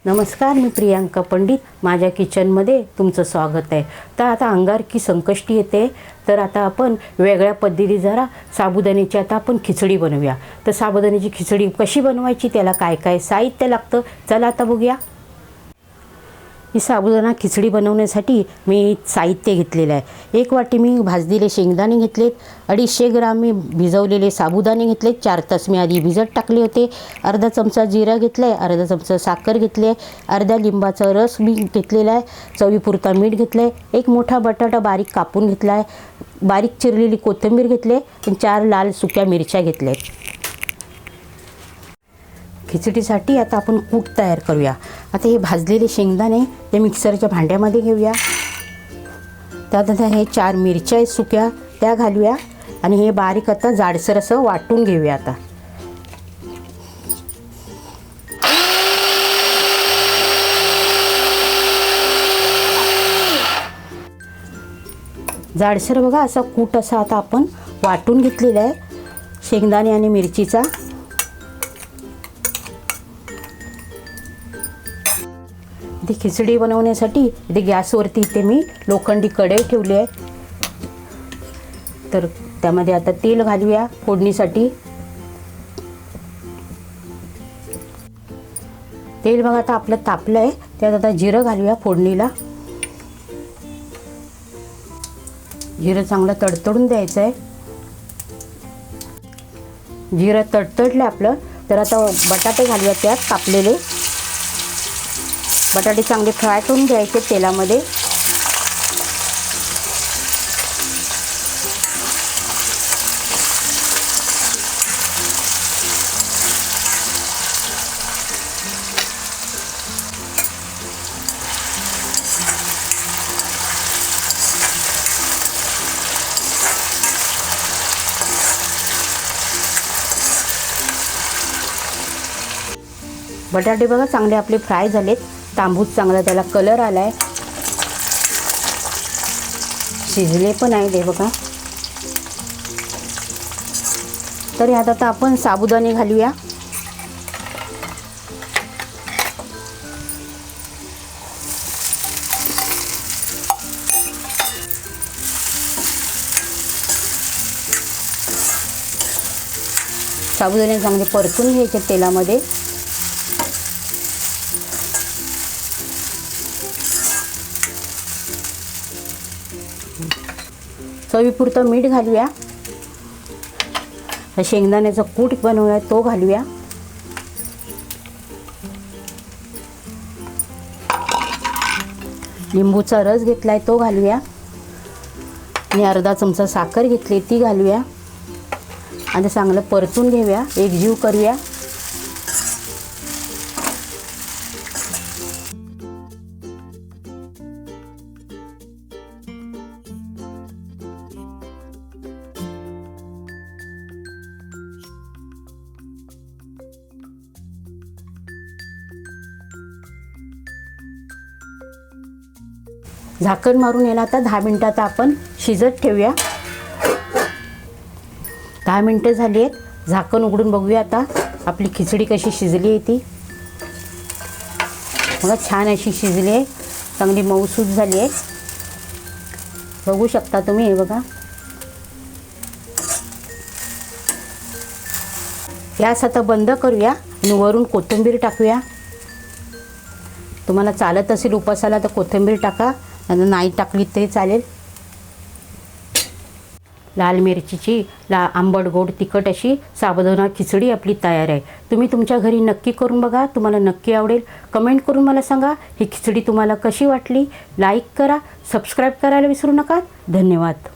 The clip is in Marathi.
नमस्कार, मी प्रियांका पंडित. माझ्या किचनमध्ये तुमचं स्वागत आहे. तर आता अंगारकी संकष्टी येते, तर आता आपण वेगळ्या पद्धती जरा साबुदाण्याची आता आपण खिचडी बनवूया. तर साबुदाण्याची खिचडी कशी बनवायची, त्याला काय काय साहित्य लागतं, चला आता बघूया. ही साबुदाणा खिचडी बनवण्यासाठी मी साहित्य घेतलेलं आहे. 1 वाटी मी भाजलेले शेंगदाणे घेतलेत, 250 ग्राम मी भिजवलेले साबुदाणे घेतलेत, 4 तास मी आधी भिजत टाकले होते, अर्धा चमचा जिरा घेतला आहे, अर्धा चमचा साखर घेतली आहे, अर्ध्या लिंबाचा रस मी घेतलेला आहे, चवीपुरता मीठ घेतलं आहे, 1 मोठा बटाटा बारीक कापून घेतला आहे, बारीक चिरलेली कोथिंबीर घेतली आहे आणि 4 लाल सुक्या मिरच्या घेतल्या आहेत. खिचडीसाठी आता आपण कूट तयार करूया. आता हे भाजलेले शेंगदाणे ते मिक्सरच्या भांड्यामध्ये घेऊया. त्यात आता हे 4 मिरच्या आहेत सुक्या, त्या घालूया आणि हे बारीक आता जाडसर असं वाटून घेऊया. आता जाडसर बघा असा कूट असा आता आपण वाटून घेतलेला आहे शेंगदाणे आणि मिरचीचा. इथे खिचडी बनवण्यासाठी इथे गॅसवरती इथे मी लोखंडी कढई ठेवली आहे. तर त्यामध्ये आता तेल घालूया फोडणीसाठी. तेल बघा आता आपलं तापलं आहे, त्यात आता जिरं घालूया फोडणीला. जिरं चांगलं तडतडून द्यायचं आहे. जिरं तडतडलं आपलं, तर आता बटाटे घालूया त्यात कापलेले. बटाटे चांगले फ्राय करून घ्यायचे तेलामध्ये. बटाटे बघा चांगले आपले फ्राय झालेत, तांबूस चांगला त्याला कलर आला आहे, शिजले पण आहे ते बघा. तर यात आता आपण साबुदाणे घालूया. साबुदाणे चांगले परतून घ्यायचे तेलामध्ये. चवीपुरतं मीठ घालूया. शेंगदाण्याचा कूट बनवूया तो घालूया. लिंबूचा रस घेतलाय तो घालूया आणि अर्धा चमचा साखर घेतली ती घालूया आणि चांगलं परतून घेऊया, एकजीव करूया. झाकण मारून याला आता 10 मिनिटात आपण शिजत ठेवूया. 10 मिनिटं झाली आहेत, झाकण उघडून बघूया आता आपली खिचडी कशी शिजली आहे ती. बघा छान अशी शिजली आहे, चांगली मऊसूत झाली आहे, बघू शकता तुम्ही. हे बघा, गॅस आता बंद करूया आणि वरून कोथिंबीर टाकूया. तुम्हाला चालत असेल उपासाला तर कोथिंबीर टाका, नाही टाकली तरी चालेल. लाल मिरचीची आंबट गोड तिखट अशी साबुदाणा खिचडी आपली तयार आहे. तुम्ही तुमच्या घरी नक्की करून बघा, तुम्हाला नक्की आवडेल. कमेंट करून मला सांगा ही खिचडी तुम्हाला कशी वाटली. लाईक करा, सबस्क्राईब करायला विसरू नका. धन्यवाद.